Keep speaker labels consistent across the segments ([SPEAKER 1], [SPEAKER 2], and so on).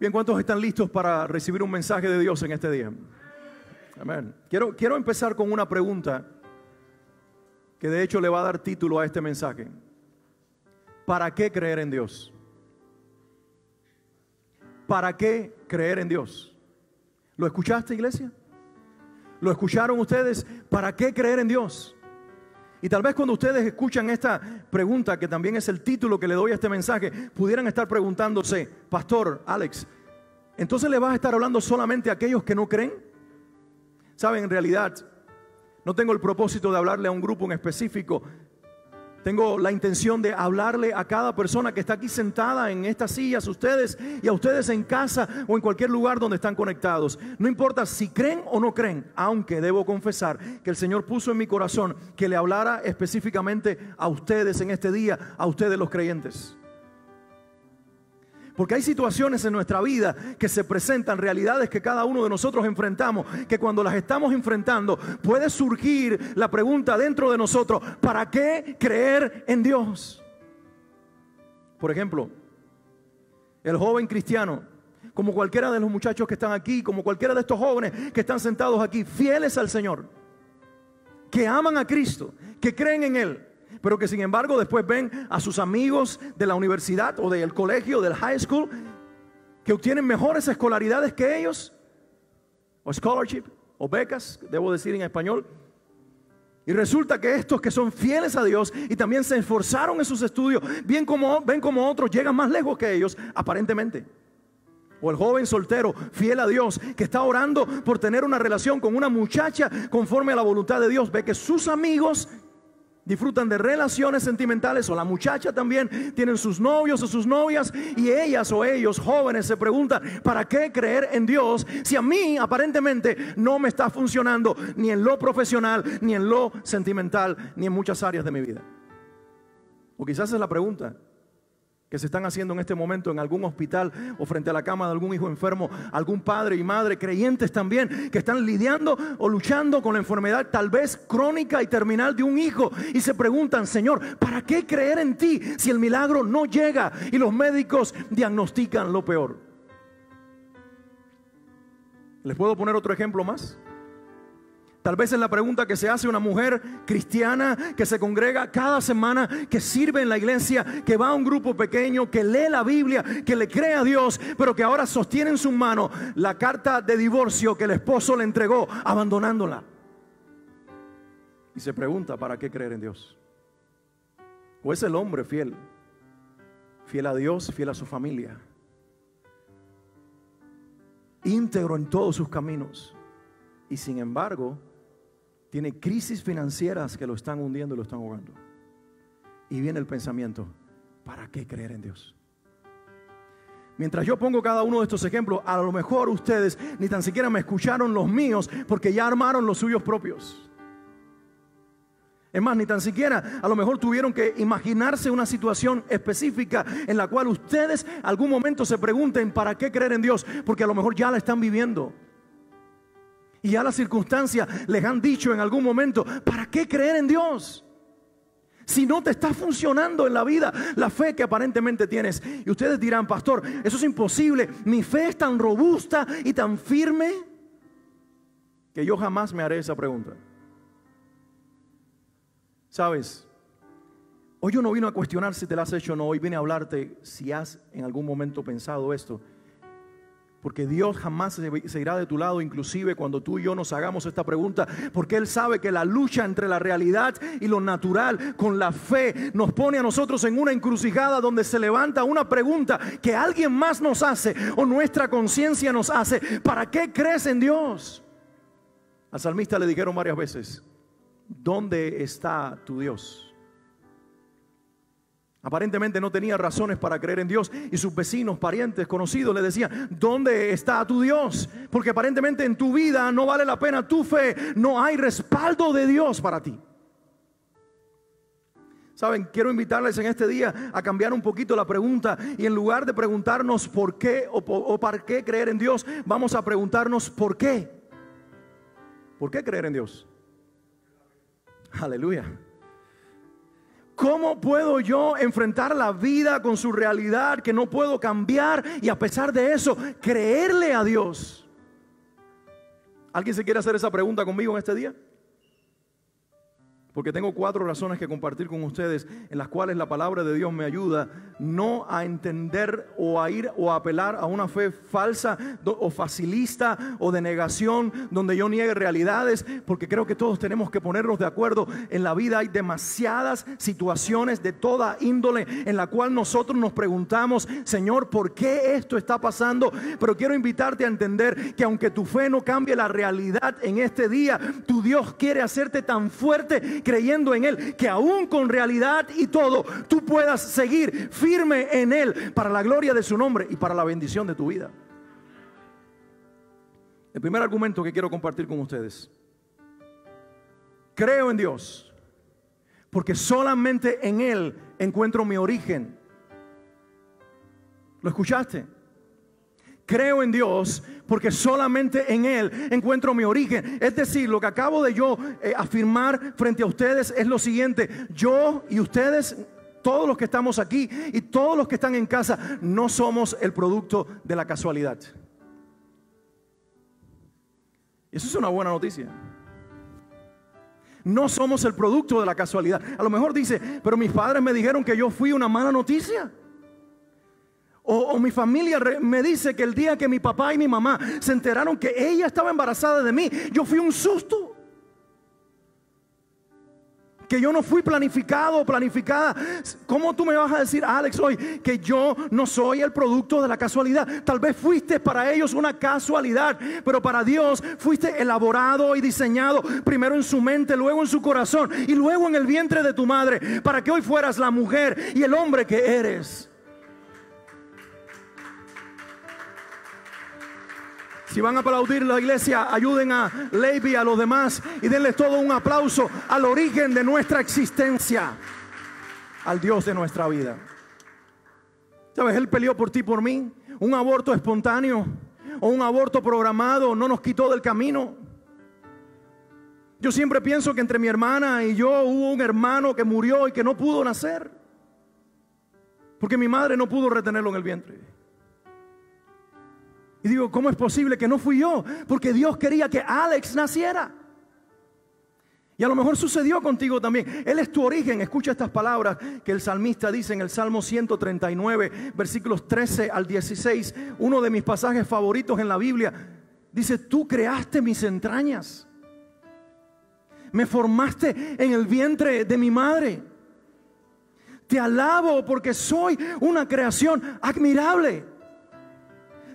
[SPEAKER 1] Bien, ¿cuántos están listos para recibir un mensaje de Dios en este día? Amén. Quiero empezar con una pregunta que de hecho le va a dar título a este mensaje. ¿Para qué creer en Dios? ¿Para qué creer en Dios? ¿Lo escuchaste, iglesia? ¿Lo escucharon ustedes? ¿Para qué creer en Dios? Y tal vez cuando ustedes escuchan esta pregunta, que también es el título que le doy a este mensaje, pudieran estar preguntándose: Pastor Alex, ¿entonces le vas a estar hablando solamente a aquellos que no creen? Saben, en realidad no tengo el propósito de hablarle a un grupo en específico. Tengo la intención de hablarle a cada persona que está aquí sentada en estas sillas, ustedes y a ustedes en casa o en cualquier lugar donde están conectados. No importa si creen o no creen, aunque debo confesar que el Señor puso en mi corazón que le hablara específicamente a ustedes en este día, a ustedes los creyentes. Porque hay situaciones en nuestra vida que se presentan, realidades que cada uno de nosotros enfrentamos, que cuando las estamos enfrentando puede surgir la pregunta dentro de nosotros: ¿para qué creer en Dios? Por ejemplo, el joven cristiano, como cualquiera de los muchachos que están aquí, como cualquiera de estos jóvenes que están sentados aquí, fieles al Señor, que aman a Cristo, que creen en Él, pero que sin embargo después ven a sus amigos de la universidad o del colegio, del high school, que obtienen mejores escolaridades que ellos, o scholarship, o becas, debo decir en español. Y resulta que estos que son fieles a Dios y también se esforzaron en sus estudios, ven como otros llegan más lejos que ellos, aparentemente. O el joven soltero, fiel a Dios, que está orando por tener una relación con una muchacha conforme a la voluntad de Dios, ve que sus amigos disfrutan de relaciones sentimentales, o la muchacha también tienen sus novios o sus novias, y ellas o ellos jóvenes se preguntan: ¿para qué creer en Dios si a mí aparentemente no me está funcionando ni en lo profesional, ni en lo sentimental, ni en muchas áreas de mi vida? O quizás es la pregunta que se están haciendo en este momento en algún hospital o frente a la cama de algún hijo enfermo, algún padre y madre creyentes también que están lidiando o luchando con la enfermedad tal vez crónica y terminal de un hijo, y se preguntan: Señor, ¿para qué creer en ti si el milagro no llega y los médicos diagnostican lo peor? ¿Les puedo poner otro ejemplo más? Tal vez es la pregunta que se hace una mujer cristiana que se congrega cada semana, que sirve en la iglesia, que va a un grupo pequeño, que lee la Biblia, que le cree a Dios, pero que ahora sostiene en su mano la carta de divorcio que el esposo le entregó, abandonándola. Y se pregunta: ¿para qué creer en Dios? ¿O es el hombre fiel? Fiel a Dios, fiel a su familia, íntegro en todos sus caminos, y sin embargo tiene crisis financieras que lo están hundiendo y lo están ahogando. Y viene el pensamiento: ¿para qué creer en Dios? Mientras yo pongo cada uno de estos ejemplos, a lo mejor ustedes ni tan siquiera me escucharon los míos, porque ya armaron los suyos propios. Es más, ni tan siquiera a lo mejor tuvieron que imaginarse una situación específica en la cual ustedes algún momento se pregunten: ¿para qué creer en Dios? Porque a lo mejor ya la están viviendo. Y ya las circunstancias les han dicho en algún momento: ¿para qué creer en Dios? Si no te está funcionando en la vida la fe que aparentemente tienes. Y ustedes dirán: Pastor, eso es imposible. Mi fe es tan robusta y tan firme que yo jamás me haré esa pregunta. ¿Sabes? Hoy yo no vine a cuestionar si te la has hecho o no. Hoy vine a hablarte si has en algún momento pensado esto. Porque Dios jamás se irá de tu lado, inclusive cuando tú y yo nos hagamos esta pregunta, porque Él sabe que la lucha entre la realidad y lo natural con la fe nos pone a nosotros en una encrucijada donde se levanta una pregunta que alguien más nos hace o nuestra conciencia nos hace: ¿para qué crees en Dios? Al salmista le dijeron varias veces: ¿dónde está tu Dios? Aparentemente no tenía razones para creer en Dios, y sus vecinos, parientes, conocidos le decían: ¿dónde está tu Dios? Porque aparentemente en tu vida no vale la pena tu fe, no hay respaldo de Dios para ti. Saben, quiero invitarles en este día a cambiar un poquito la pregunta, y en lugar de preguntarnos por qué o para qué creer en Dios, vamos a preguntarnos por qué. ¿Por qué creer en Dios? Aleluya. ¿Cómo puedo yo enfrentar la vida con su realidad que no puedo cambiar y a pesar de eso creerle a Dios? ¿Alguien se quiere hacer esa pregunta conmigo en este día? Porque tengo 4 razones que compartir con ustedes en las cuales la palabra de Dios me ayuda no a entender o a ir o a apelar a una fe falsa o facilista o de negación donde yo niegue realidades, porque creo que todos tenemos que ponernos de acuerdo. En la vida hay demasiadas situaciones de toda índole en la cual nosotros nos preguntamos, Señor, ¿por qué esto está pasando? Pero quiero invitarte a entender que aunque tu fe no cambie la realidad en este día, tu Dios quiere hacerte tan fuerte creyendo en Él, que aún con realidad y todo, tú puedas seguir firme en Él para la gloria de su nombre y para la bendición de tu vida. El primer argumento que quiero compartir con ustedes: creo en Dios porque solamente en Él encuentro mi origen. ¿Lo escuchaste? Creo en Dios porque solamente en Él encuentro mi origen. Es decir, lo que acabo de yo afirmar frente a ustedes es lo siguiente: yo y ustedes, todos los que estamos aquí y todos los que están en casa, no somos el producto de la casualidad. Y eso es una buena noticia. No somos el producto de la casualidad. A lo mejor dice, pero mis padres me dijeron que yo fui una mala noticia. O mi familia me dice que el día que mi papá y mi mamá se enteraron que ella estaba embarazada de mí, yo fui un susto. Que yo no fui planificado o planificada. ¿Cómo tú me vas a decir, Alex, hoy que yo no soy el producto de la casualidad? Tal vez fuiste para ellos una casualidad, pero para Dios fuiste elaborado y diseñado primero en su mente, luego en su corazón y luego en el vientre de tu madre, para que hoy fueras la mujer y el hombre que eres. Si van a aplaudir la iglesia, ayuden a Levi y a los demás y denles todo un aplauso al origen de nuestra existencia, al Dios de nuestra vida. ¿Sabes? Él peleó por ti y por mí. Un aborto espontáneo o un aborto programado no nos quitó del camino. Yo siempre pienso que entre mi hermana y yo hubo un hermano que murió y que no pudo nacer, porque mi madre no pudo retenerlo en el vientre. Y digo, ¿cómo es posible que no fui yo? Porque Dios quería que Alex naciera. Y a lo mejor sucedió contigo también. Él es tu origen. Escucha estas palabras que el salmista dice en el Salmo 139, versículos 13 al 16. Uno de mis pasajes favoritos en la Biblia. Dice, tú creaste mis entrañas. Me formaste en el vientre de mi madre. Te alabo porque soy una creación admirable.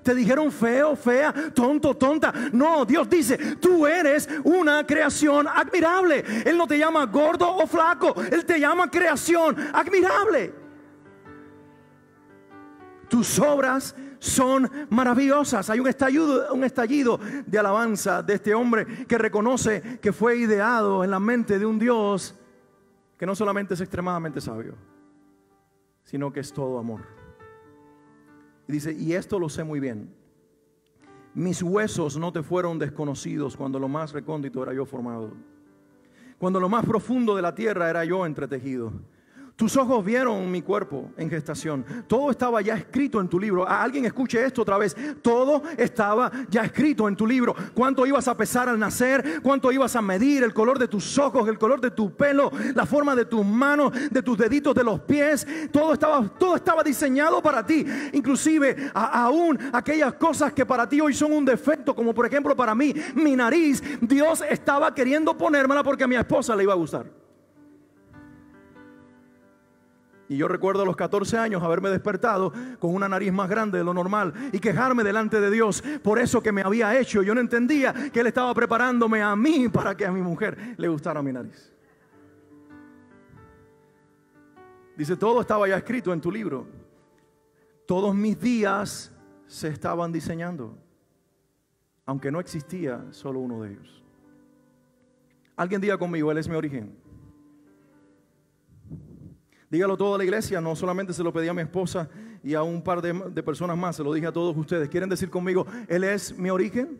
[SPEAKER 1] Te dijeron feo, fea, tonto, tonta. No, Dios dice, tú eres una creación admirable. Él no te llama gordo o flaco. Él te llama creación admirable. Tus obras son maravillosas. Hay un estallido de alabanza de este hombre que reconoce que fue ideado en la mente de un Dios que no solamente es extremadamente sabio, sino que es todo amor. Y dice, y esto lo sé muy bien: mis huesos no te fueron desconocidos cuando lo más recóndito era yo formado, cuando lo más profundo de la tierra era yo entretejido. Tus ojos vieron mi cuerpo en gestación. Todo estaba ya escrito en tu libro. Alguien escuche esto otra vez. Todo estaba ya escrito en tu libro. Cuánto ibas a pesar al nacer, cuánto ibas a medir, el color de tus ojos, el color de tu pelo, la forma de tus manos, de tus deditos, de los pies. Todo estaba diseñado para ti. Inclusive aún aquellas cosas que para ti hoy son un defecto, como por ejemplo para mí, mi nariz. Dios estaba queriendo ponérmela porque a mi esposa le iba a gustar. Y yo recuerdo a los 14 años haberme despertado con una nariz más grande de lo normal y quejarme delante de Dios por eso que me había hecho. Yo no entendía que Él estaba preparándome a mí para que a mi mujer le gustara mi nariz. Dice, todo estaba ya escrito en tu libro. Todos mis días se estaban diseñando, aunque no existía solo uno de ellos. Alguien diga conmigo, Él es mi origen. Dígalo toda la iglesia, no solamente se lo pedí a mi esposa y a un par de personas más, se lo dije a todos ustedes. ¿Quieren decir conmigo, Él es mi origen?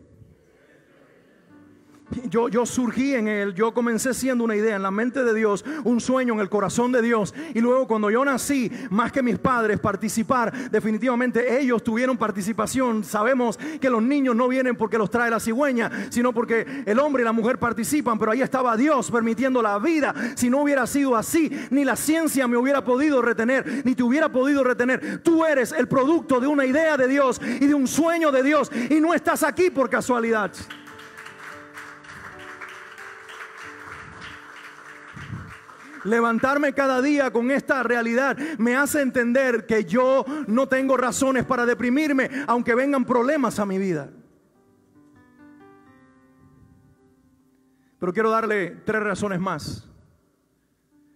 [SPEAKER 1] Yo surgí en él, yo comencé siendo una idea en la mente de Dios, un sueño en el corazón de Dios. Y luego cuando yo nací, más que mis padres participar, definitivamente ellos tuvieron participación. Sabemos que los niños no vienen porque los trae la cigüeña, sino porque el hombre y la mujer participan. Pero ahí estaba Dios permitiendo la vida. Si no hubiera sido así, ni la ciencia me hubiera podido retener, ni te hubiera podido retener. Tú eres el producto de una idea de Dios y de un sueño de Dios, y no estás aquí por casualidad. Levantarme cada día con esta realidad me hace entender que yo no tengo razones para deprimirme, aunque vengan problemas a mi vida. Pero quiero darle 3 razones más.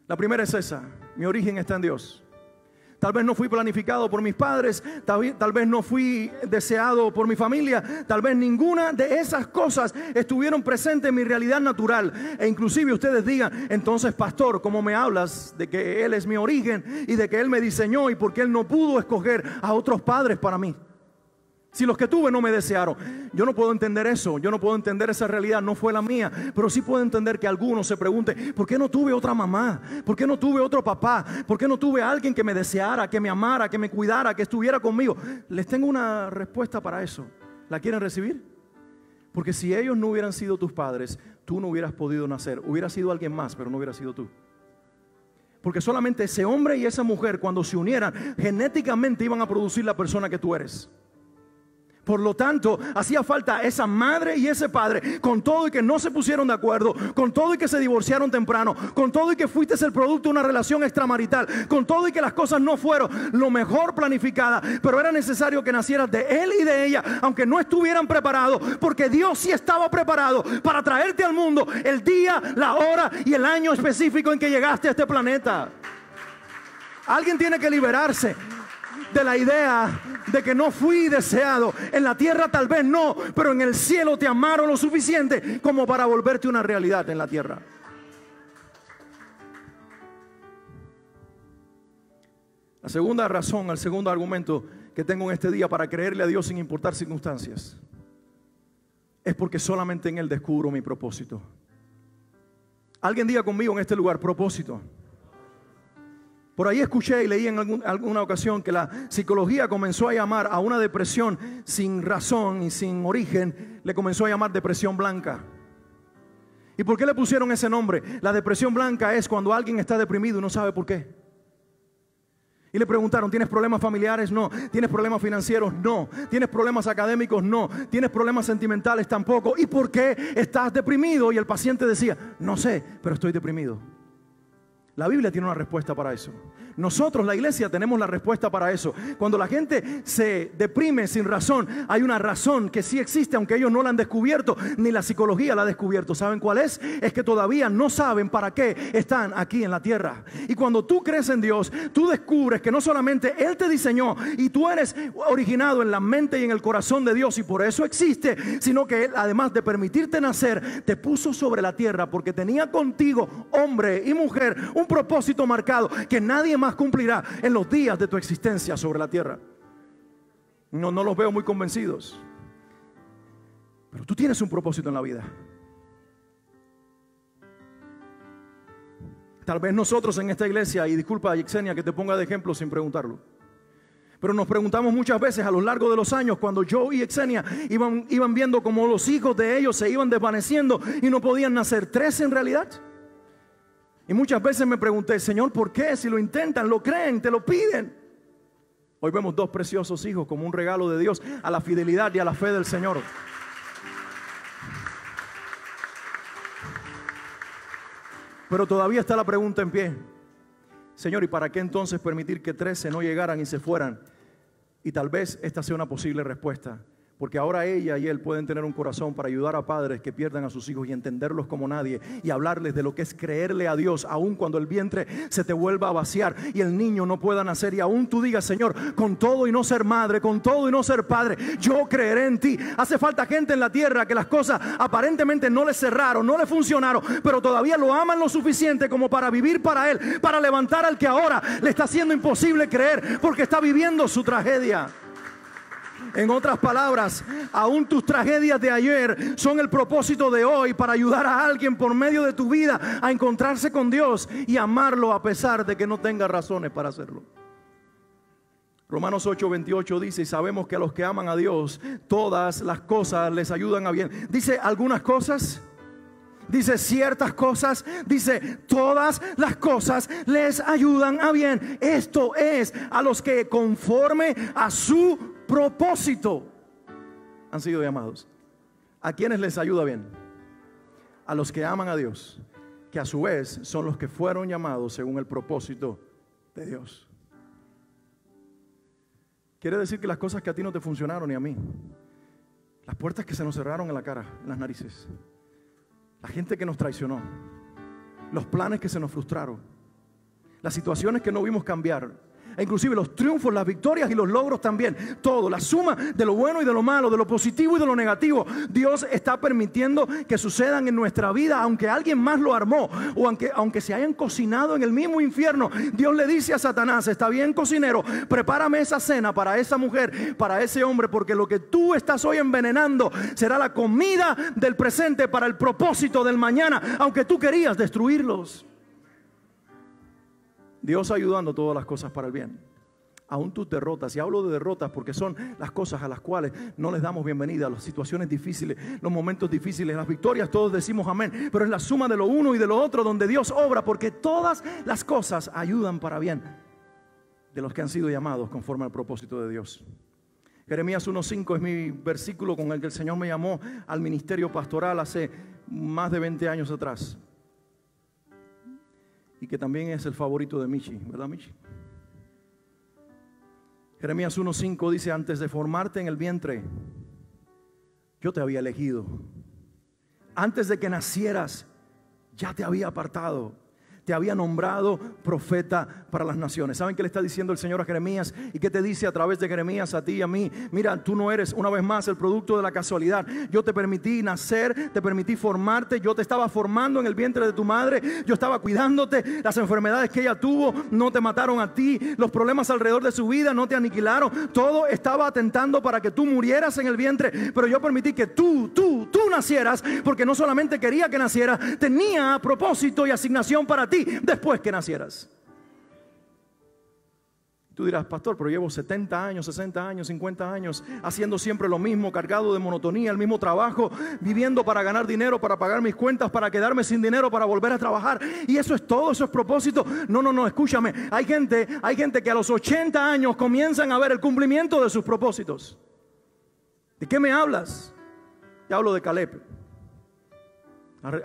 [SPEAKER 1] La primera es esa: mi origen está en Dios. Tal vez no fui planificado por mis padres, tal vez no fui deseado por mi familia, tal vez ninguna de esas cosas estuvieron presentes en mi realidad natural. E inclusive ustedes digan: entonces, pastor, ¿cómo me hablas de que Él es mi origen y de que Él me diseñó y porque Él no pudo escoger a otros padres para mí? Si los que tuve no me desearon. Yo no puedo entender eso, yo no puedo entender esa realidad, no fue la mía. Pero sí puedo entender que algunos se pregunten: ¿por qué no tuve otra mamá? ¿Por qué no tuve otro papá? ¿Por qué no tuve alguien que me deseara, que me amara, que me cuidara, que estuviera conmigo? Les tengo una respuesta para eso. ¿La quieren recibir? Porque si ellos no hubieran sido tus padres, tú no hubieras podido nacer. Hubiera sido alguien más, pero no hubiera sido tú. Porque solamente ese hombre y esa mujer, cuando se unieran, genéticamente iban a producir la persona que tú eres. Por lo tanto, hacía falta esa madre y ese padre, con todo y que no se pusieron de acuerdo, con todo y que se divorciaron temprano, con todo y que fuiste el producto de una relación extramarital, con todo y que las cosas no fueron lo mejor planificadas, pero era necesario que nacieras de él y de ella, aunque no estuvieran preparados, porque Dios sí estaba preparado para traerte al mundo el día, la hora y el año específico en que llegaste a este planeta. Alguien tiene que liberarse de la idea de que no fui deseado. En la tierra tal vez no, pero en el cielo te amaron lo suficiente como para volverte una realidad en la tierra. La segunda razón, el segundo argumento que tengo en este día para creerle a Dios sin importar circunstancias, es porque solamente en Él descubro mi propósito. Alguien diga conmigo en este lugar: propósito. Por ahí escuché y leí en alguna ocasión que la psicología comenzó a llamar a una depresión sin razón y sin origen, le comenzó a llamar depresión blanca. ¿Y por qué le pusieron ese nombre? La depresión blanca es cuando alguien está deprimido y no sabe por qué. Y le preguntaron: ¿tienes problemas familiares? No. ¿Tienes problemas financieros? No. ¿Tienes problemas académicos? No. ¿Tienes problemas sentimentales? Tampoco. ¿Y por qué estás deprimido? Y el paciente decía: no sé, pero estoy deprimido. La Biblia tiene una respuesta para eso. Nosotros, la iglesia, tenemos la respuesta para eso. Cuando la gente se deprime sin razón, hay una razón que sí existe, aunque ellos no la han descubierto, ni la psicología la ha descubierto. ¿Saben cuál es? Es que todavía no saben para qué están aquí en la tierra. Y cuando tú crees en Dios, tú descubres que no solamente Él te diseñó y tú eres originado en la mente y en el corazón de Dios y por eso existe, sino que Él, además de permitirte nacer, te puso sobre la tierra porque tenía contigo, hombre y mujer, un propósito marcado que nadie más cumplirá en los días de tu existencia sobre la tierra. No los veo muy convencidos, pero tú tienes un propósito en la vida. Tal vez nosotros en esta iglesia, y disculpa Yexenia que te ponga de ejemplo sin preguntarlo, pero nos preguntamos muchas veces a lo largo de los años, cuando yo y Yexenia iban viendo como los hijos de ellos se iban desvaneciendo y no podían nacer 3 en realidad. Y muchas veces me pregunté: Señor, ¿por qué? Si lo intentan, lo creen, te lo piden. Hoy vemos 2 preciosos hijos como un regalo de Dios a la fidelidad y a la fe del Señor. Pero todavía está la pregunta en pie: Señor, ¿y para qué entonces permitir que 13 no llegaran y se fueran? Y tal vez esta sea una posible respuesta. Porque ahora ella y él pueden tener un corazón para ayudar a padres que pierdan a sus hijos y entenderlos como nadie, y hablarles de lo que es creerle a Dios, aun cuando el vientre se te vuelva a vaciar y el niño no pueda nacer, y aún tú digas: Señor, con todo y no ser madre, con todo y no ser padre, yo creeré en ti. Hace falta gente en la tierra que las cosas aparentemente no les cerraron, no les funcionaron, pero todavía lo aman lo suficiente como para vivir para Él, para levantar al que ahora le está haciendo imposible creer porque está viviendo su tragedia. En otras palabras, aún tus tragedias de ayer son el propósito de hoy para ayudar a alguien por medio de tu vida a encontrarse con Dios y amarlo a pesar de que no tenga razones para hacerlo. Romanos 8:28 dice: y sabemos que a los que aman a Dios todas las cosas les ayudan a bien. Dice algunas cosas, dice ciertas cosas, dice todas las cosas les ayudan a bien. Esto es a los que conforme a su propósito han sido llamados. ¿A quiénes les ayuda bien? A los que aman a Dios, que a su vez son los que fueron llamados según el propósito de Dios. Quiere decir que las cosas que a ti no te funcionaron ni a mí, las puertas que se nos cerraron en la cara, en las narices, la gente que nos traicionó, los planes que se nos frustraron, las situaciones que no vimos cambiar, e inclusive los triunfos, las victorias y los logros también, todo, la suma de lo bueno y de lo malo, de lo positivo y de lo negativo, Dios está permitiendo que sucedan en nuestra vida, aunque alguien más lo armó, o aunque se hayan cocinado en el mismo infierno. Dios le dice a Satanás: está bien, cocinero, prepárame esa cena para esa mujer, para ese hombre, porque lo que tú estás hoy envenenando será la comida del presente para el propósito del mañana, aunque tú querías destruirlos. Dios ayudando todas las cosas para el bien. Aún tus derrotas, y hablo de derrotas porque son las cosas a las cuales no les damos bienvenida, las situaciones difíciles, los momentos difíciles, las victorias, todos decimos amén, pero es la suma de lo uno y de lo otro donde Dios obra, porque todas las cosas ayudan para bien de los que han sido llamados conforme al propósito de Dios. Jeremías 1:5 es mi versículo con el que el Señor me llamó al ministerio pastoral hace más de 20 años atrás. Y que también es el favorito de Michi, ¿verdad, Michi? Jeremías 1:5 dice: antes de formarte en el vientre, yo te había elegido. Antes de que nacieras, ya te había apartado. Te había nombrado profeta para las naciones. ¿Saben qué le está diciendo el Señor a Jeremías? ¿Y qué te dice a través de Jeremías a ti y a mí? Mira, tú no eres, una vez más, el producto de la casualidad. Yo te permití nacer, te permití formarte. Yo te estaba formando en el vientre de tu madre. Yo estaba cuidándote. Las enfermedades que ella tuvo no te mataron a ti. Los problemas alrededor de su vida no te aniquilaron. Todo estaba atentando para que tú murieras en el vientre. Pero yo permití que tú nacieras, porque no solamente quería que nacieras, tenía propósito y asignación para ti después que nacieras. Tú dirás: pastor, pero llevo 70 años, 60 años, 50 años haciendo siempre lo mismo, cargado de monotonía, el mismo trabajo, viviendo para ganar dinero, para pagar mis cuentas, para quedarme sin dinero, para volver a trabajar, y eso es todo, eso es propósito. No, escúchame, hay gente que a los 80 años comienzan a ver el cumplimiento de sus propósitos. ¿De qué me hablas? Te hablo de Caleb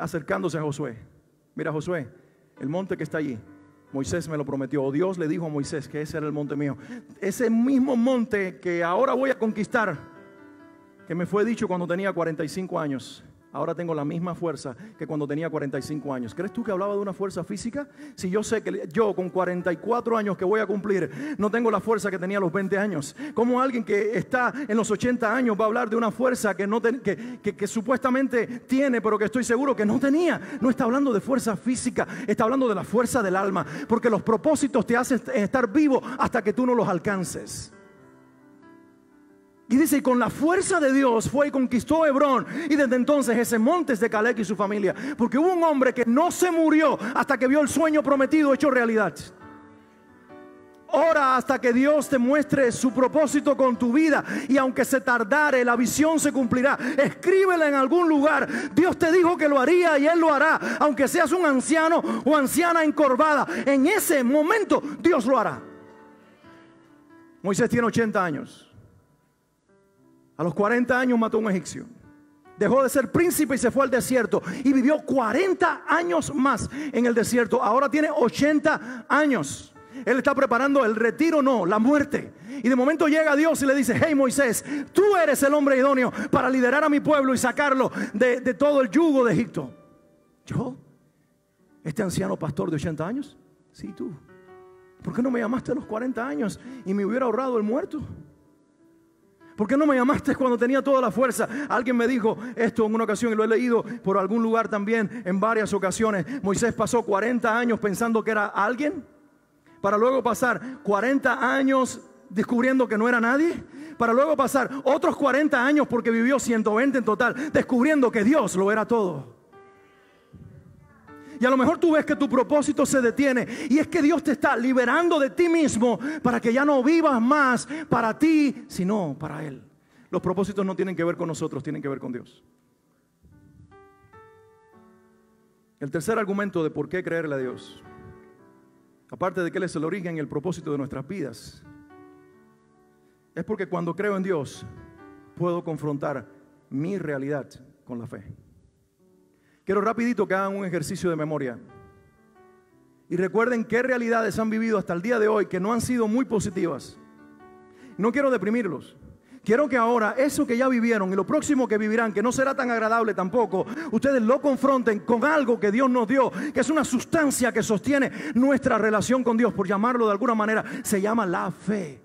[SPEAKER 1] acercándose a Josué. Mira, Josué, el monte que está allí, Moisés me lo prometió, o Dios le dijo a Moisés que ese era el monte mío. Ese mismo monte que ahora voy a conquistar, que me fue dicho cuando tenía 45 años, ahora tengo la misma fuerza que cuando tenía 45 años. ¿Crees tú que hablaba de una fuerza física? Si yo sé que yo con 44 años que voy a cumplir no tengo la fuerza que tenía a los 20 años. ¿Cómo alguien que está en los 80 años va a hablar de una fuerza que supuestamente tiene, pero que estoy seguro que no tenía? No está hablando de fuerza física, está hablando de la fuerza del alma, porque los propósitos te hacen estar vivo hasta que tú no los alcances. Y dice: y con la fuerza de Dios fue y conquistó Hebrón. Y desde entonces ese monte es de Caleb y su familia. Porque hubo un hombre que no se murió hasta que vio el sueño prometido hecho realidad. Ora hasta que Dios te muestre su propósito con tu vida. Y aunque se tardare, la visión se cumplirá. Escríbela en algún lugar. Dios te dijo que lo haría y Él lo hará. Aunque seas un anciano o anciana encorvada, en ese momento Dios lo hará. Moisés tiene 80 años. A los 40 años mató a un egipcio. Dejó de ser príncipe y se fue al desierto. Y vivió 40 años más en el desierto. Ahora tiene 80 años. Él está preparando el retiro, no, la muerte. Y de momento llega Dios y le dice: hey Moisés, tú eres el hombre idóneo para liderar a mi pueblo y sacarlo de todo el yugo de Egipto. ¿Yo? ¿Este anciano pastor de 80 años? Sí, tú. ¿Por qué no me llamaste a los 40 años y me hubiera ahorrado el muerto? ¿Por qué no me llamaste cuando tenía toda la fuerza? Alguien me dijo esto en una ocasión y lo he leído por algún lugar también en varias ocasiones. Moisés pasó 40 años pensando que era alguien, para luego pasar 40 años descubriendo que no era nadie, para luego pasar otros 40 años, porque vivió 120 en total, descubriendo que Dios lo era todo. Y a lo mejor tú ves que tu propósito se detiene, y es que Dios te está liberando de ti mismo para que ya no vivas más para ti, sino para Él. Los propósitos no tienen que ver con nosotros, tienen que ver con Dios. El tercer argumento de por qué creerle a Dios, aparte de que Él es el origen y el propósito de nuestras vidas, es porque cuando creo en Dios puedo confrontar mi realidad con la fe. Quiero rapidito que hagan un ejercicio de memoria y recuerden qué realidades han vivido hasta el día de hoy que no han sido muy positivas. No quiero deprimirlos. Quiero que ahora eso que ya vivieron y lo próximo que vivirán, que no será tan agradable tampoco, ustedes lo confronten con algo que Dios nos dio, que es una sustancia que sostiene nuestra relación con Dios, por llamarlo de alguna manera, se llama la fe.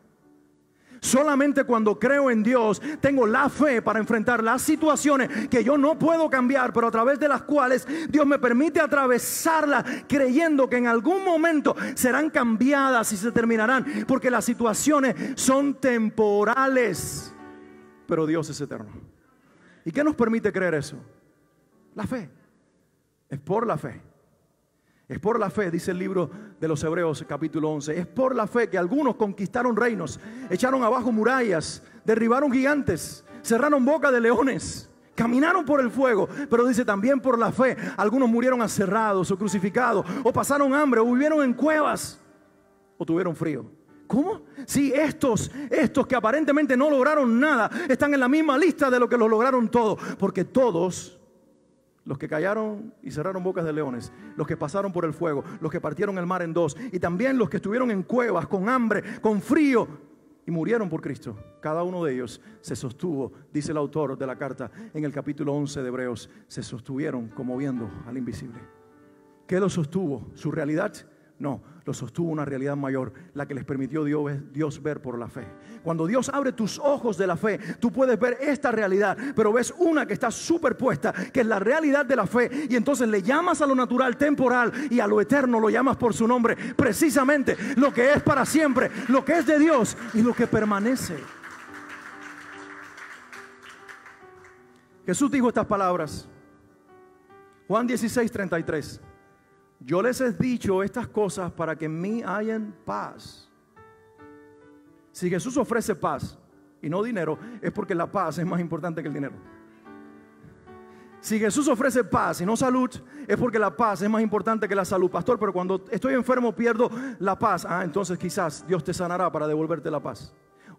[SPEAKER 1] Solamente cuando creo en Dios tengo la fe para enfrentar las situaciones que yo no puedo cambiar, pero a través de las cuales Dios me permite atravesarlas, creyendo que en algún momento serán cambiadas y se terminarán, porque las situaciones son temporales, pero Dios es eterno. ¿Y qué nos permite creer eso? La fe. Es por la fe. Es por la fe, dice el libro de los Hebreos capítulo 11. Es por la fe que algunos conquistaron reinos, echaron abajo murallas, derribaron gigantes, cerraron boca de leones, caminaron por el fuego. Pero dice también por la fe, algunos murieron aserrados o crucificados, o pasaron hambre, o vivieron en cuevas, o tuvieron frío. ¿Cómo? Sí, estos que aparentemente no lograron nada, están en la misma lista de los que lo lograron todo, porque todos, los que callaron y cerraron bocas de leones, los que pasaron por el fuego, los que partieron el mar en dos, y también los que estuvieron en cuevas, con hambre, con frío, y murieron por Cristo, cada uno de ellos se sostuvo, dice el autor de la carta en el capítulo 11 de Hebreos, se sostuvieron como viendo al invisible. ¿Qué los sostuvo? ¿Su realidad? No, lo sostuvo una realidad mayor, la que les permitió Dios ver por la fe. Cuando Dios abre tus ojos de la fe, tú puedes ver esta realidad, pero ves una que está superpuesta, que es la realidad de la fe, y entonces le llamas a lo natural temporal y a lo eterno lo llamas por su nombre, precisamente lo que es para siempre, lo que es de Dios y lo que permanece. Jesús dijo estas palabras, Juan 16:33. Yo les he dicho estas cosas para que en mí hayan paz. Si Jesús ofrece paz y no dinero, es porque la paz es más importante que el dinero. Si Jesús ofrece paz y no salud, es porque la paz es más importante que la salud. Pastor, pero cuando estoy enfermo pierdo la paz. Entonces quizás Dios te sanará para devolverte la paz.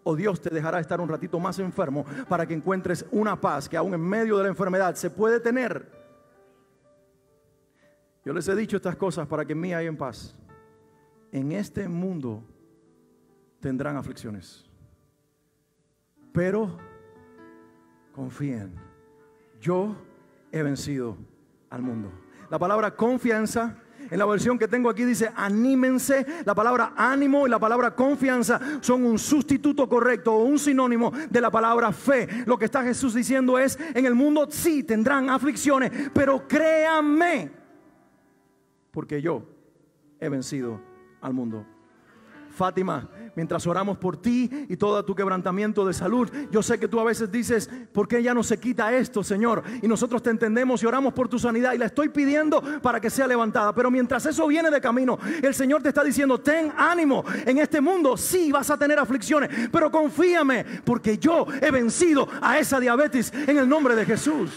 [SPEAKER 1] O Dios te dejará estar un ratito más enfermo para que encuentres una paz que aún en medio de la enfermedad se puede tener. Yo les he dicho estas cosas para que en mí hayan paz. En este mundo tendrán aflicciones, pero confíen, yo he vencido al mundo. La palabra confianza, en la versión que tengo aquí dice anímense. La palabra ánimo y la palabra confianza son un sustituto correcto o un sinónimo de la palabra fe. Lo que está Jesús diciendo es, en el mundo sí tendrán aflicciones, pero créanme, porque yo he vencido al mundo. Fátima, mientras oramos por ti y todo tu quebrantamiento de salud, yo sé que tú a veces dices, ¿por qué ya no se quita esto, Señor? Y nosotros te entendemos y oramos por tu sanidad y la estoy pidiendo para que sea levantada. Pero mientras eso viene de camino, el Señor te está diciendo, ten ánimo. En este mundo sí vas a tener aflicciones, pero confíame, porque yo he vencido a esa diabetes en el nombre de Jesús.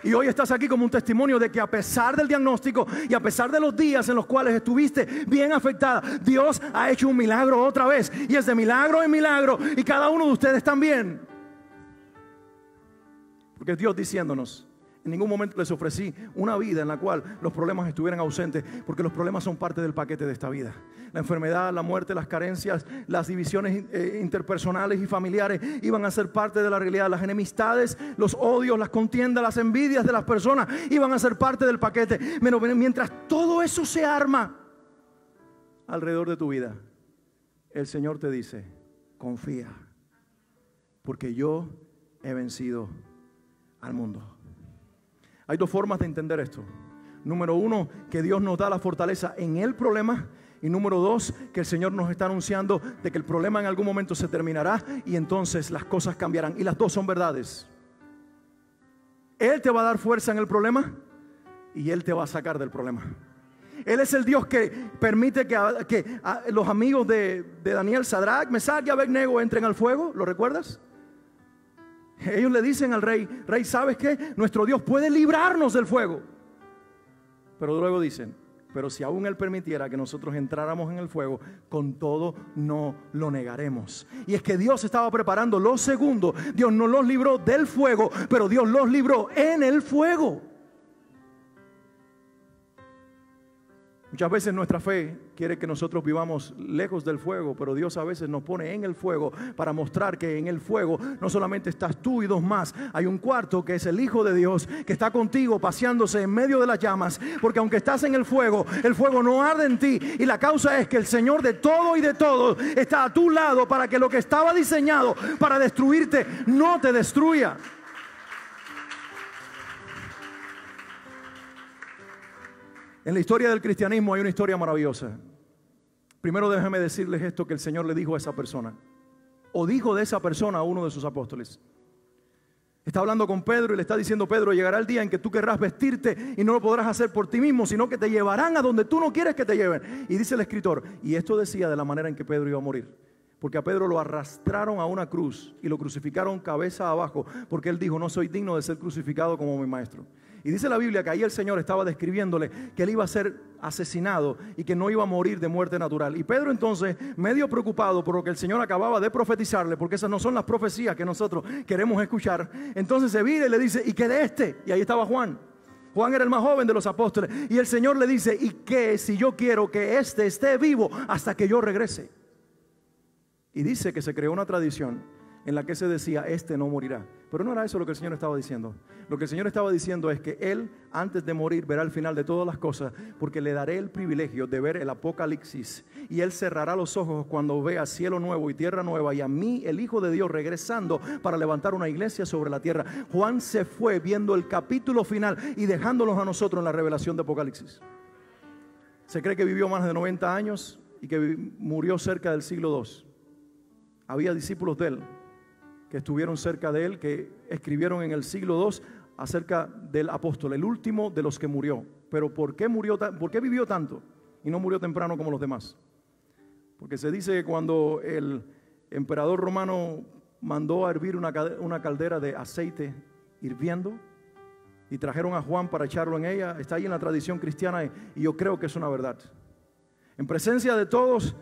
[SPEAKER 1] Y hoy estás aquí como un testimonio de que a pesar del diagnóstico y a pesar de los días en los cuales estuviste bien afectada, Dios ha hecho un milagro otra vez. Y es de milagro en milagro. Y cada uno de ustedes también. Porque es Dios diciéndonos, en ningún momento les ofrecí una vida en la cual los problemas estuvieran ausentes, porque los problemas son parte del paquete de esta vida. La enfermedad, la muerte, las carencias, las divisiones interpersonales y familiares iban a ser parte de la realidad. Las enemistades, los odios, las contiendas, las envidias de las personas iban a ser parte del paquete. Pero mientras todo eso se arma alrededor de tu vida, el Señor te dice, confía, porque yo he vencido al mundo. Hay dos formas de entender esto. Número uno, que Dios nos da la fortaleza en el problema. Y número dos, que el Señor nos está anunciando de que el problema en algún momento se terminará y entonces las cosas cambiarán. Y las dos son verdades. Él te va a dar fuerza en el problema y Él te va a sacar del problema. Él es el Dios que permite que los amigos de Daniel, Sadrach, Mesach y Abednego entren al fuego. ¿Lo recuerdas? Ellos le dicen al rey: Rey, ¿sabes qué? Nuestro Dios puede librarnos del fuego. Pero luego dicen: pero si aún Él permitiera que nosotros entráramos en el fuego, con todo no lo negaremos. Y es que Dios estaba preparando lo segundo. Dios no los libró del fuego, pero Dios los libró en el fuego. Muchas veces nuestra fe quiere que nosotros vivamos lejos del fuego, pero Dios a veces nos pone en el fuego para mostrar que en el fuego no solamente estás tú y dos más. Hay un cuarto que es el Hijo de Dios que está contigo paseándose en medio de las llamas, porque aunque estás en el fuego no arde en ti, y la causa es que el Señor de todo y de todos está a tu lado para que lo que estaba diseñado para destruirte no te destruya. En la historia del cristianismo hay una historia maravillosa. Primero déjame decirles esto que el Señor le dijo a esa persona, o dijo de esa persona a uno de sus apóstoles. Está hablando con Pedro y le está diciendo: Pedro, llegará el día en que tú querrás vestirte y no lo podrás hacer por ti mismo, sino que te llevarán a donde tú no quieres que te lleven. Y dice el escritor, y esto decía de la manera en que Pedro iba a morir, porque a Pedro lo arrastraron a una cruz y lo crucificaron cabeza abajo, porque él dijo: no soy digno de ser crucificado como mi maestro. Y dice la Biblia que ahí el Señor estaba describiéndole que él iba a ser asesinado y que no iba a morir de muerte natural. Y Pedro entonces, medio preocupado por lo que el Señor acababa de profetizarle, porque esas no son las profecías que nosotros queremos escuchar, entonces se vira y le dice: ¿y qué de este? Y ahí estaba Juan. Juan era el más joven de los apóstoles. Y el Señor le dice: ¿y qué si yo quiero que este esté vivo hasta que yo regrese? Y dice que se creó una tradición en la que se decía: este no morirá. Pero no era eso lo que el Señor estaba diciendo. Lo que el Señor estaba diciendo es que Él, antes de morir, verá el final de todas las cosas, porque le daré el privilegio de ver el Apocalipsis, y Él cerrará los ojos cuando vea cielo nuevo y tierra nueva, y a mí, el Hijo de Dios, regresando para levantar una iglesia sobre la tierra. Juan se fue viendo el capítulo final y dejándolos a nosotros en la revelación de Apocalipsis. Se cree que vivió más de 90 años y que murió cerca del siglo II. Había discípulos de Él que estuvieron cerca de Él, que escribieron en el siglo II acerca del apóstol, el último de los que murió. Pero ¿por qué vivió tanto y no murió temprano como los demás? Porque se dice que cuando el emperador romano mandó a hervir una caldera de aceite hirviendo y trajeron a Juan para echarlo en ella, está ahí en la tradición cristiana, y yo creo que es una verdad. En presencia de todos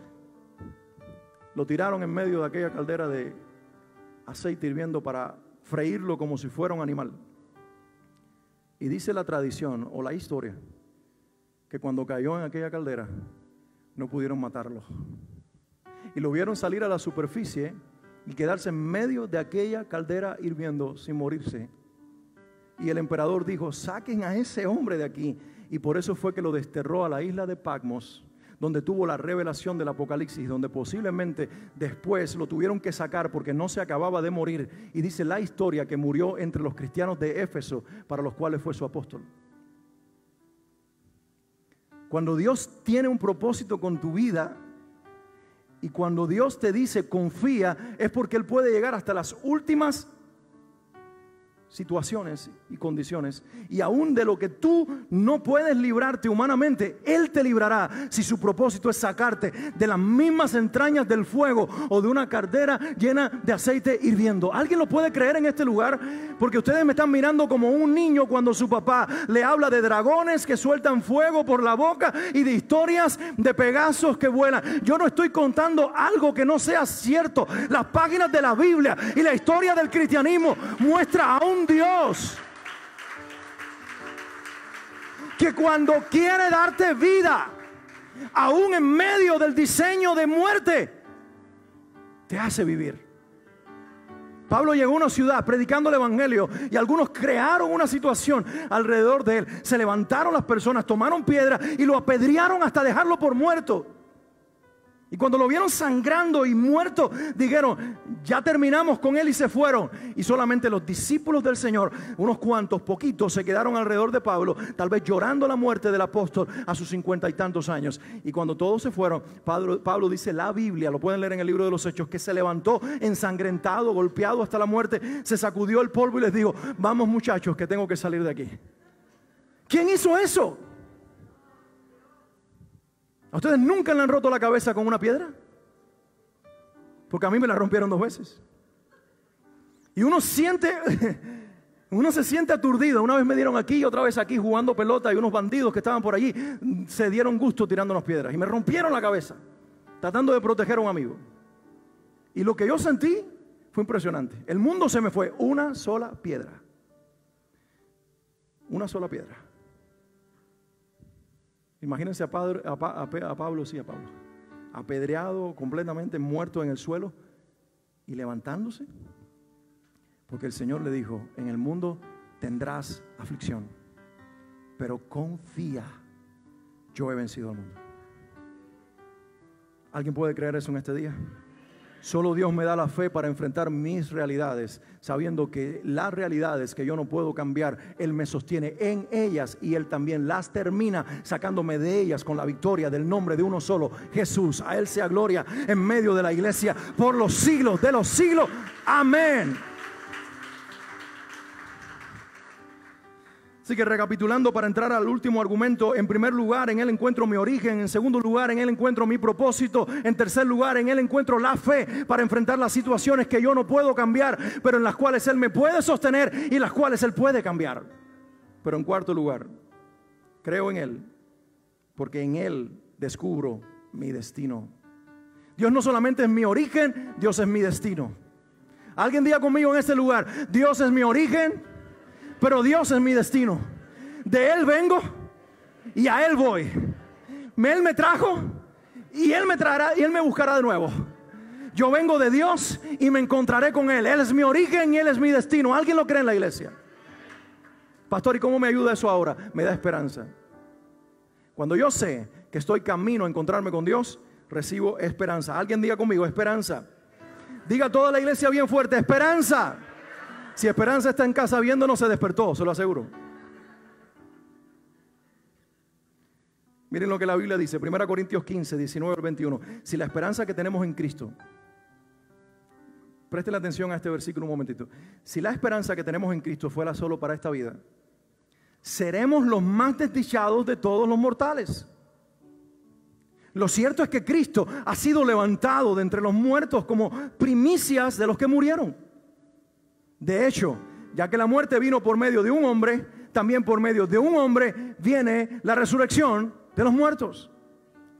[SPEAKER 1] lo tiraron en medio de aquella caldera de aceite hirviendo para freírlo como si fuera un animal. Y dice la tradición o la historia que cuando cayó en aquella caldera no pudieron matarlo, y lo vieron salir a la superficie y quedarse en medio de aquella caldera hirviendo sin morirse. Y el emperador dijo: saquen a ese hombre de aquí. Y por eso fue que lo desterró a la isla de Patmos, donde tuvo la revelación del Apocalipsis, donde posiblemente después lo tuvieron que sacar porque no se acababa de morir. Y dice la historia que murió entre los cristianos de Éfeso, para los cuales fue su apóstol. Cuando Dios tiene un propósito con tu vida, y cuando Dios te dice confía, es porque Él puede llegar hasta las últimas situaciones y condiciones, y aún de lo que tú no puedes librarte humanamente, Él te librará si su propósito es sacarte de las mismas entrañas del fuego o de una caldera llena de aceite hirviendo. ¿Alguien lo puede creer en este lugar? Porque ustedes me están mirando como un niño cuando su papá le habla de dragones que sueltan fuego por la boca y de historias de Pegasos que vuelan. Yo no estoy contando algo que no sea cierto. Las páginas de la Biblia y la historia del cristianismo muestra a un Dios que cuando quiere darte vida, aún en medio del diseño de muerte, te hace vivir. Pablo llegó a una ciudad predicando el evangelio y algunos crearon una situación alrededor de él. Se levantaron las personas, tomaron piedra y lo apedrearon hasta dejarlo por muerto. Y cuando lo vieron sangrando y muerto, dijeron, ya terminamos con él, y se fueron. Y solamente los discípulos del Señor, unos cuantos, poquitos, se quedaron alrededor de Pablo, tal vez llorando la muerte del apóstol a sus 50 y tantos años. Y cuando todos se fueron, Pablo dice, la Biblia, lo pueden leer en el libro de los Hechos, que se levantó ensangrentado, golpeado hasta la muerte, se sacudió el polvo y les dijo, vamos muchachos, que tengo que salir de aquí. ¿Quién hizo eso? ¿A ustedes nunca le han roto la cabeza con una piedra? Porque a mí me la rompieron 2 veces. Y uno se siente aturdido. Una vez me dieron aquí y otra vez aquí jugando pelota, y unos bandidos que estaban por allí se dieron gusto tirándonos piedras y me rompieron la cabeza tratando de proteger a un amigo. Y lo que yo sentí fue impresionante. El mundo se me fue. Una sola piedra. Una sola piedra. Imagínense a Pablo, apedreado, completamente muerto en el suelo y levantándose, porque el Señor le dijo, en el mundo tendrás aflicción, pero confía, yo he vencido al mundo. ¿Alguien puede creer eso en este día? Solo Dios me da la fe para enfrentar mis realidades, sabiendo que las realidades que yo no puedo cambiar, Él me sostiene en ellas, y Él también las termina sacándome de ellas con la victoria del nombre de uno solo, Jesús. A Él sea gloria en medio de la iglesia por los siglos de los siglos. Amén. Así que recapitulando, para entrar al último argumento, en primer lugar, en Él encuentro mi origen. En segundo lugar, en Él encuentro mi propósito. En tercer lugar, en Él encuentro la fe para enfrentar las situaciones que yo no puedo cambiar, pero en las cuales Él me puede sostener y las cuales Él puede cambiar. Pero en cuarto lugar, creo en Él, porque en Él descubro mi destino. Dios no solamente es mi origen, Dios es mi destino. Alguien diga conmigo en este lugar, Dios es mi origen, pero Dios es mi destino. De Él vengo y a Él voy. Él me trajo y Él me traerá y Él me buscará de nuevo. Yo vengo de Dios y me encontraré con Él. Él es mi origen y Él es mi destino. ¿Alguien lo cree en la iglesia? Pastor, ¿y cómo me ayuda eso ahora? Me da esperanza. Cuando yo sé que estoy camino a encontrarme con Dios, recibo esperanza. Alguien diga conmigo, esperanza. Diga toda la iglesia bien fuerte, esperanza. Si Esperanza está en casa viéndonos, se despertó, se lo aseguro. Miren lo que la Biblia dice, 1 Corintios 15, 19 al 21. Si la esperanza que tenemos en Cristo, presten atención a este versículo un momentito. Si la esperanza que tenemos en Cristo fuera solo para esta vida, seremos los más desdichados de todos los mortales. Lo cierto es que Cristo ha sido levantado de entre los muertos como primicias de los que murieron. De hecho, ya que la muerte vino por medio de un hombre, también por medio de un hombre viene la resurrección de los muertos.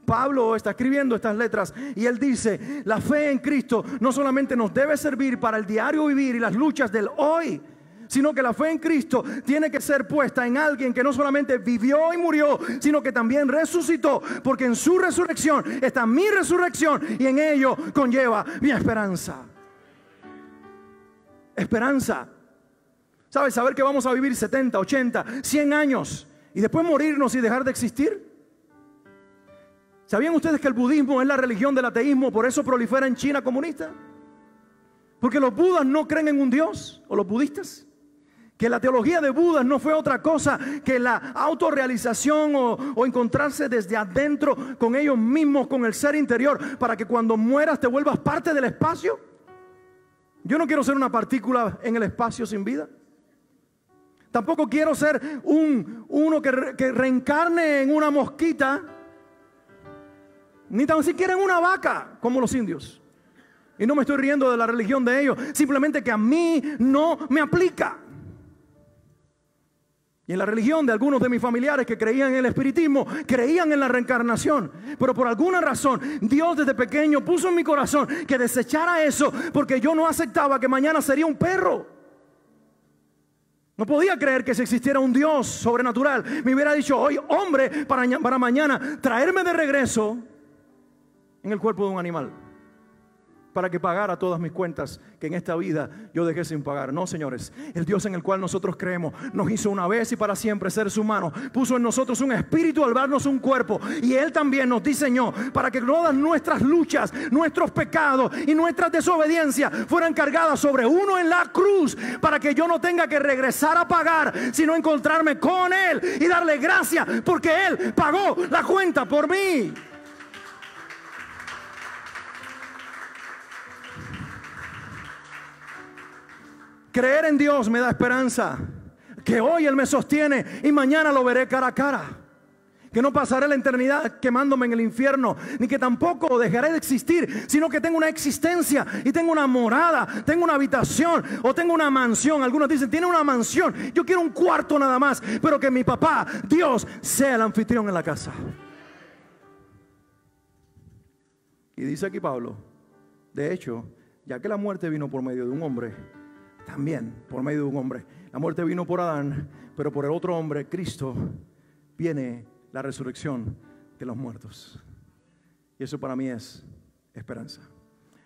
[SPEAKER 1] Pablo está escribiendo estas letras y él dice, la fe en Cristo no solamente nos debe servir para el diario vivir y las luchas del hoy, sino que la fe en Cristo tiene que ser puesta en alguien que no solamente vivió y murió, sino que también resucitó, porque en su resurrección está mi resurrección y en ello conlleva mi esperanza. Esperanza. ¿Sabes? Saber que vamos a vivir 70, 80, 100 años y después morirnos y dejar de existir. ¿Sabían ustedes que el budismo es la religión del ateísmo? Por eso prolifera en China comunista. Porque los budas no creen en un Dios, o los budistas. Que la teología de Budas no fue otra cosa que la autorrealización o encontrarse desde adentro con ellos mismos, con el ser interior, para que cuando mueras te vuelvas parte del espacio. Yo no quiero ser una partícula en el espacio sin vida. Tampoco quiero ser uno que reencarne en una mosquita, ni tan siquiera en una vaca, como los indios. Y no me estoy riendo de la religión de ellos, simplemente que a mí no me aplica. Y en la religión de algunos de mis familiares que creían en el espiritismo, creían en la reencarnación. Pero por alguna razón, Dios desde pequeño puso en mi corazón que desechara eso, porque yo no aceptaba que mañana sería un perro. No podía creer que si existiera un Dios sobrenatural, me hubiera dicho hoy, hombre, para mañana traerme de regreso en el cuerpo de un animal. para que pagara todas mis cuentas que en esta vida yo dejé sin pagar. No, señores, el Dios en el cual nosotros creemos nos hizo una vez y para siempre seres humanos, puso en nosotros un espíritu al darnos un cuerpo, y Él también nos diseñó para que todas nuestras luchas, nuestros pecados y nuestras desobediencias fueran cargadas sobre uno en la cruz, para que yo no tenga que regresar a pagar, sino encontrarme con Él y darle gracias porque Él pagó la cuenta por mí. Creer en Dios me da esperanza, que hoy Él me sostiene y mañana lo veré cara a cara, que no pasaré la eternidad quemándome en el infierno, ni que tampoco dejaré de existir, sino que tengo una existencia y tengo una morada, tengo una habitación o tengo una mansión. Algunos dicen, tiene una mansión, yo quiero un cuarto nada más, pero que mi papá, Dios, sea el anfitrión en la casa. Y dice aquí Pablo, de hecho, ya que la muerte vino por medio de un hombre, también por medio de un hombre. La muerte vino por Adán, pero por el otro hombre, Cristo, viene la resurrección de los muertos. Y eso para mí es esperanza.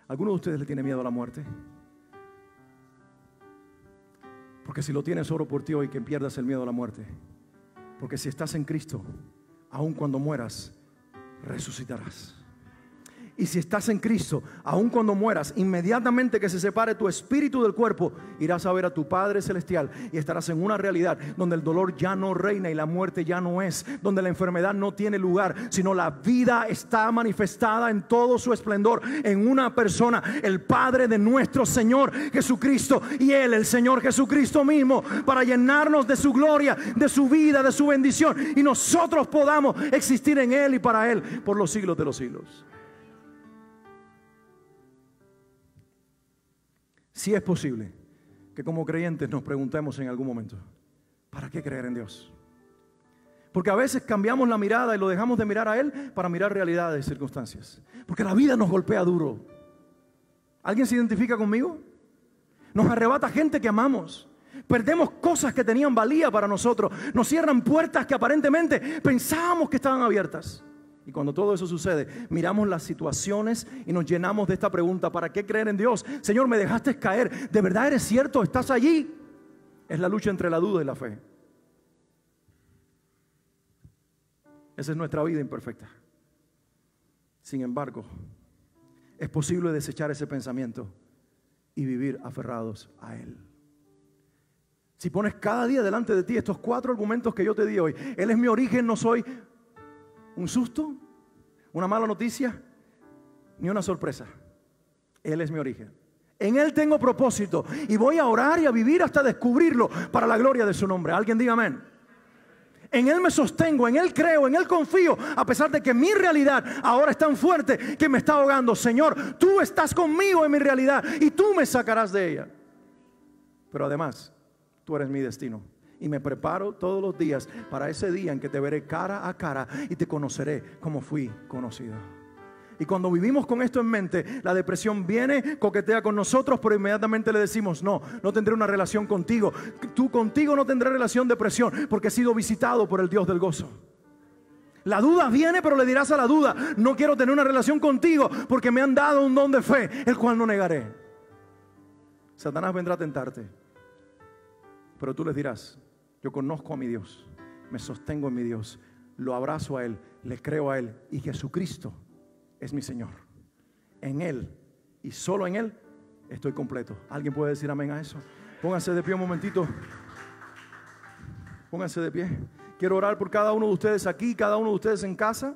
[SPEAKER 1] ¿Alguno de ustedes le tiene miedo a la muerte? Porque si lo tienes, oro por ti hoy que pierdas el miedo a la muerte. Porque si estás en Cristo, aun cuando mueras, resucitarás. Y si estás en Cristo, aun cuando mueras, inmediatamente que se separe tu espíritu del cuerpo, irás a ver a tu Padre Celestial y estarás en una realidad donde el dolor ya no reina y la muerte ya no es, donde la enfermedad no tiene lugar, sino la vida está manifestada en todo su esplendor en una persona, el Padre de nuestro Señor Jesucristo, y Él, el Señor Jesucristo mismo, para llenarnos de su gloria, de su vida, de su bendición, y nosotros podamos existir en Él y para Él por los siglos de los siglos. Si es posible que como creyentes nos preguntemos en algún momento, ¿para qué creer en Dios? Porque a veces cambiamos la mirada y lo dejamos de mirar a Él para mirar realidades y circunstancias. Porque la vida nos golpea duro. ¿Alguien se identifica conmigo? Nos arrebata gente que amamos. Perdemos cosas que tenían valía para nosotros. Nos cierran puertas que aparentemente pensábamos que estaban abiertas. Y cuando todo eso sucede, miramos las situaciones y nos llenamos de esta pregunta: ¿para qué creer en Dios? Señor, me dejaste caer, ¿de verdad eres cierto? ¿Estás allí? Es la lucha entre la duda y la fe. Esa es nuestra vida imperfecta. Sin embargo, es posible desechar ese pensamiento y vivir aferrados a Él. Si pones cada día delante de ti estos 4 argumentos que yo te di hoy: Él es mi origen, no soy un susto, una mala noticia, ni una sorpresa. Él es mi origen. En Él tengo propósito y voy a orar y a vivir hasta descubrirlo para la gloria de su nombre. Alguien diga amén. En Él me sostengo, en Él creo, en Él confío, a pesar de que mi realidad ahora es tan fuerte que me está ahogando. Señor, tú estás conmigo en mi realidad y tú me sacarás de ella. Pero además, tú eres mi destino. Y me preparo todos los días para ese día en que te veré cara a cara y te conoceré como fui conocido. Y cuando vivimos con esto en mente, la depresión viene, coquetea con nosotros, pero inmediatamente le decimos: no tendré una relación contigo. Contigo no tendré relación de presión, porque he sido visitado por el Dios del gozo. La duda viene, pero le dirás a la duda: no quiero tener una relación contigo, porque me han dado un don de fe, el cual no negaré. Satanás vendrá a tentarte, pero tú les dirás: yo conozco a mi Dios, me sostengo en mi Dios, lo abrazo a Él, le creo a Él, y Jesucristo es mi Señor. En Él y solo en Él estoy completo. ¿Alguien puede decir amén a eso? Pónganse de pie un momentito. Pónganse de pie. Quiero orar por cada uno de ustedes aquí, cada uno de ustedes en casa.